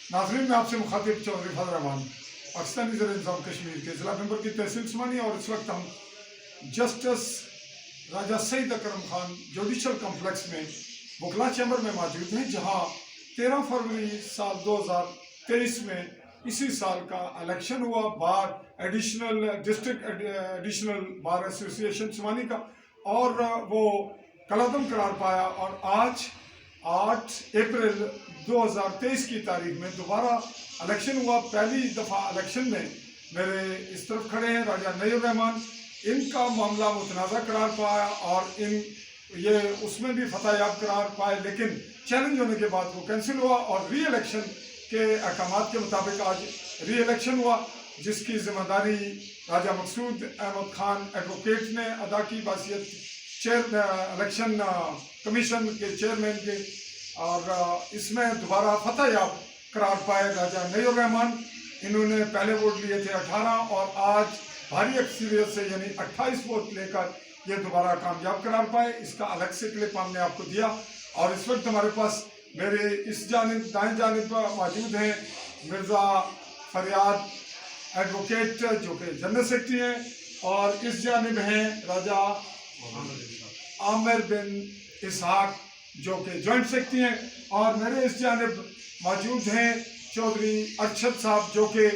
नाज़रीन, मैं आपसे मुखातिब चौधरी फजल रहमान पाकिस्तानी ज़र इंतज़ाम कश्मीर के ज़िला मेंबर की तहसील उस्मानिया, और इस वक्त हम जस्टिस राजा सईद अकरम खान जुडिशल कम्प्लेक्स में वकला चैम्बर में मौजूद हैं, जहां 13 फरवरी साल 2023 में इसी साल का इलेक्शन हुआ बार डिस्ट्रिक्ट एडिशनल बार एसोसिएशन उस्मानी का, और वो कलादम करार पाया। और आज 8 अप्रैल 2023 की तारीख में दोबारा इलेक्शन हुआ। पहली दफ़ा इलेक्शन में मेरे इस तरफ खड़े हैं राजा नईर रहमान, इनका मामला मुतनाज़ा करार पाया और ये उसमें भी फतह याब करार पाए, लेकिन चैलेंज होने के बाद वो कैंसिल हुआ और री इलेक्शन के अहकाम के मुताबिक आज री इलेक्शन हुआ, जिसकी जिम्मेदारी राजा मकसूद अहमद खान एडवोकेट ने अदा की बासियत इलेक्शन कमीशन के चेयरमैन के। और इसमें दोबारा फतह याब करार पाए राजा नईर रहमान। इन्होंने पहले वोट लिए थे 18 और आज भारी अक्सरियत से यानी 28 वोट लेकर ये दोबारा कामयाब करार पाए। इसका अलग से क्लिप हमने आपको दिया। और इस वक्त हमारे पास मेरे इस जानिब दाएं जानिब पर मौजूद हैं मिर्ज़ा फरियाद एडवोकेट जो कि जनरल सेक्रेटरी हैं, और इस जानिब हैं राजा आमिर बिन इसहाक जो कि जॉइंट सेक्रेटरी हैं, और मेरे इस जानिब मौजूद हैं चौधरी अरशद साहब जो कि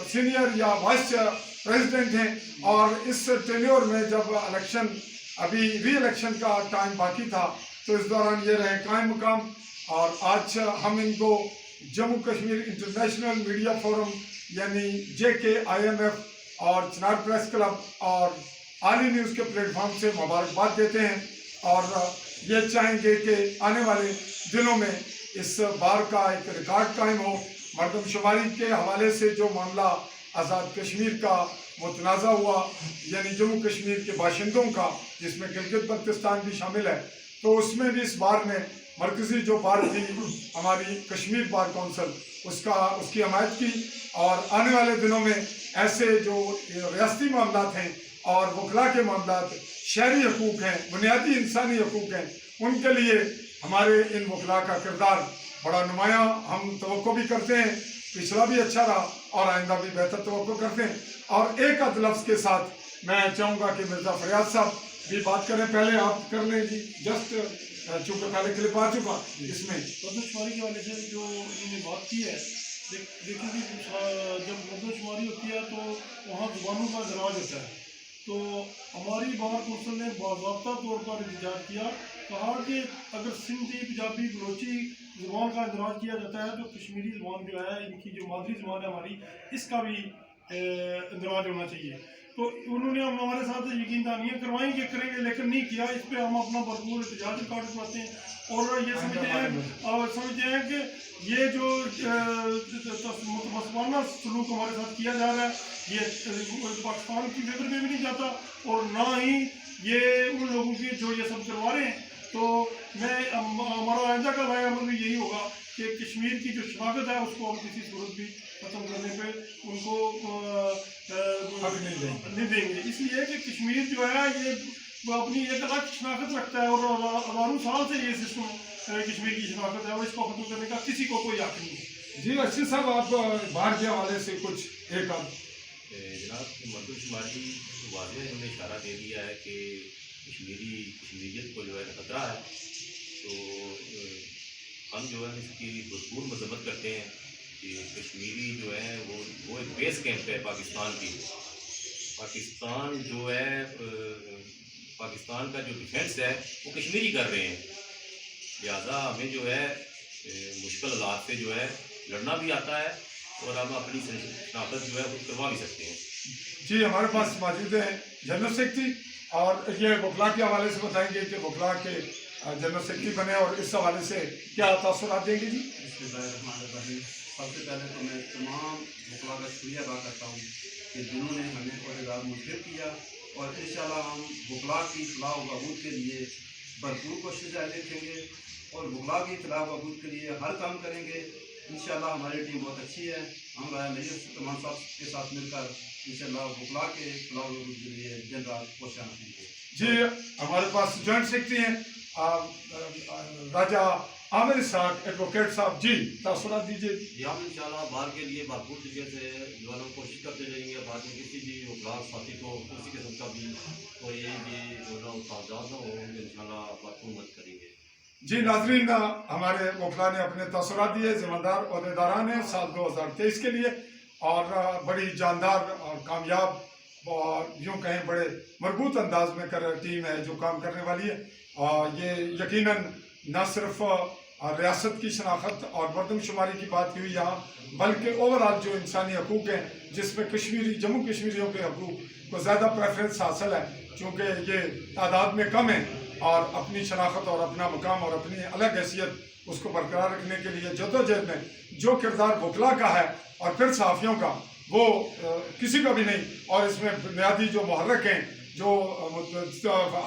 सीनियर या वाइस प्रेसिडेंट हैं। और इस टेन्योर में जब इलेक्शन अभी री इलेक्शन का टाइम बाकी था तो इस दौरान ये रहे कायम मुकाम। और आज हम इनको Jammu Kashmir international media forum यानी JKIMF और चिनार प्रेस क्लब और आली न्यूज़ के प्लेटफॉर्म से मुबारकबाद देते हैं, और ये चाहेंगे कि आने वाले दिनों में इस बार का एक रिकॉर्ड कायम हो। मरदमशुमारी के हवाले से जो मामला आज़ाद कश्मीर का मुतनाज़ा हुआ यानी जम्मू कश्मीर के बाशिंदों का, जिसमें गिलगित बल्तिस्तान भी शामिल है, तो उसमें भी इस बार में मरकज़ी जो बार थी हमारी कश्मीर बार कौंसिल उसकी हमायत की। और आने वाले दिनों में ऐसे जो रियासती मामला हैं और वकला के मामला शहरी हकूक़ हैं, बुनियादी इंसानी हकूक़ हैं, उनके लिए हमारे इन वकला का किरदार बड़ा नुमायाँ हम तवक्को भी करते हैं। पिछला भी अच्छा रहा और आइंदा भी बेहतर तवक्को करते हैं। और एक आध लफ्ज़ के साथ मैं चाहूँगा कि मिर्ज़ा फरियाद साहब भी बात करें। पहले आप कर लें जी, जस्ट चूँकि पहले क्लिप आ चुका इसमें मरदमशुमारी के वाले से जो इन्होंने बात की है। देखिए कि जब मरदमशुमारी होती है तो वहाँ ज़ुबानों का इंदराज होता है। तो हमारी बार कौंसिल ने बाज़ाब्ता तौर पर एहतजाज किया, कहा कि अगर सिंधी, पंजाबी, बलोची ज़ुबान का इंदराज किया जाता है तो कश्मीरी ज़ुबान जो है, इनकी जो मादरी ज़ुबान है हमारी, इसका भी इंदराज होना चाहिए। तो उन्होंने हम हमारे साथ यकीन दहानियाँ करवाई कि करेंगे, लेकिन नहीं किया। इस पर हम अपना भरपूर एहतजाज रिकॉर्ड करवाते हैं और ये समझते हैं कि ये जो मसवाना सलूक हमारे साथ किया जा रहा है, ये पाकिस्तान की फेवर में भी नहीं जाता और ना ही ये उन लोगों की जो ये सब करवा रहे हैं। तो हमारा आइंदा का राय अमल भी यही होगा कि कश्मीर की जो शनाख्त है उसको हम किसी सूरत भी ख़त्म करने पे उनको नहीं देंगे। इसलिए कि कश्मीर जो है ये अपनी एक अलग शनाख्त रखता है और हज़ारों साल से ये सिस्टम कश्मीर की शनाख्त है और इसको ख़त्म करने का किसी को कोई हक नहीं है। जी अर्शद साहब, आप बाहर के हवाले से कुछ एक आध जनाब, मरदमशुमारी वाले उन्होंने इशारा दे दिया है कि कश्मीरियत को जो है खतरा है। तो हम जो है इसकी भरपूर मजम्मत करते हैं कि कश्मीरी जो है वो एक बेस कैंप है पाकिस्तान की। पाकिस्तान जो है पाकिस्तान का जो डिफेंस है वो कश्मीरी कर रहे हैं, लिहाजा हमें जो है मुश्किल हालात से जो है लड़ना भी आता है और हम अपनी शनाख्त जो है वो करवा भी सकते हैं। जी, हमारे पास मौजूद है जनरल सेक्रेटरी, और ये वकला के हवाले से बताएंगे कि वकला के जनरल सेक्रेटरी बने और इस हवाले से क्या तासुरात देंगे जी। सबसे पहले तो मैं तमाम वकला का शुक्रिया अदा करता हूँ कि जिन्होंने हमें अहदेदार मुंतखब किया, और इंशाल्लाह हम वकला की फलाह व बहबूद के लिए भरपूर कोशिश जारी रखेंगे और वकला की फलाह व बहबूद के लिए हर काम करेंगे। इंशाल्लाह हमारी टीम बहुत अच्छी है। हम राय नईर तमाम साहब के साथ मिलकर इंशाल्लाह वकला के फलाह व बहबूद के लिए दिन रात कोशिश करेंगे। जी, हमारे पास जॉइंट सेक्रेटरी हैं राजा आमिर साहब एडवोकेट साहब जी तासुरात दीजिए। जी हम इंशाल्लाह बार के लिए भरपूर तरीके से जो है ना कोशिश करते रहेंगे। बाद में किसी भी उपराध साथी को किसी किस्म का भी कोई भी जो ना ताजाद ना हो इंशाल्लाह भरपूर मदद करेंगे। जी नाजरीन, हमारे वकला ने अपने तासुरात दिए। जिम्मेदार अहदेदारान हैं साल 2023 के लिए और बड़ी जानदार और कामयाब और यूँ कहें बड़े मजबूत अंदाज में टीम है जो काम करने वाली है। और ये यकीनन न सिर्फ रियासत की शनाख्त और मरदमशुमारी की बात हुई यहाँ, बल्कि ओवरऑल जो इंसानी हकूक़ हैं जिसमें कश्मीरी जम्मू कश्मीरियों के हकूक़ को ज़्यादा प्रेफरेंस हासिल है, चूँकि ये तादाद में कम है और अपनी शनाख्त और अपना मकाम और अपनी अलग हैसियत उसको बरकरार रखने के लिए जद्दोजहद में जो किरदार वकला का है और फिर सहाफ़ियों का वो किसी का भी नहीं। और इसमें बुनियादी जो मुहर्रक हैं जो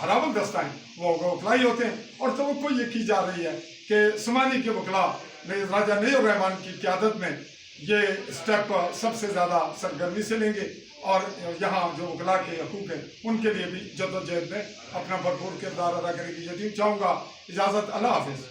हरावल दस्ता हैं वो वकला ही होते हैं। और तो ये की जा रही है कि समानी के वकला राजा नईर रहमान की क़यादत में ये स्टेप सबसे ज़्यादा सरगर्मी से लेंगे और यहाँ जो वकला के हकूक़ हैं उनके लिए भी जद्दोजहद में अपना भरपूर किरदार अदा करेगी। यकीन चाहूँगा। इजाज़त, अल्लाह हाफ़िज़।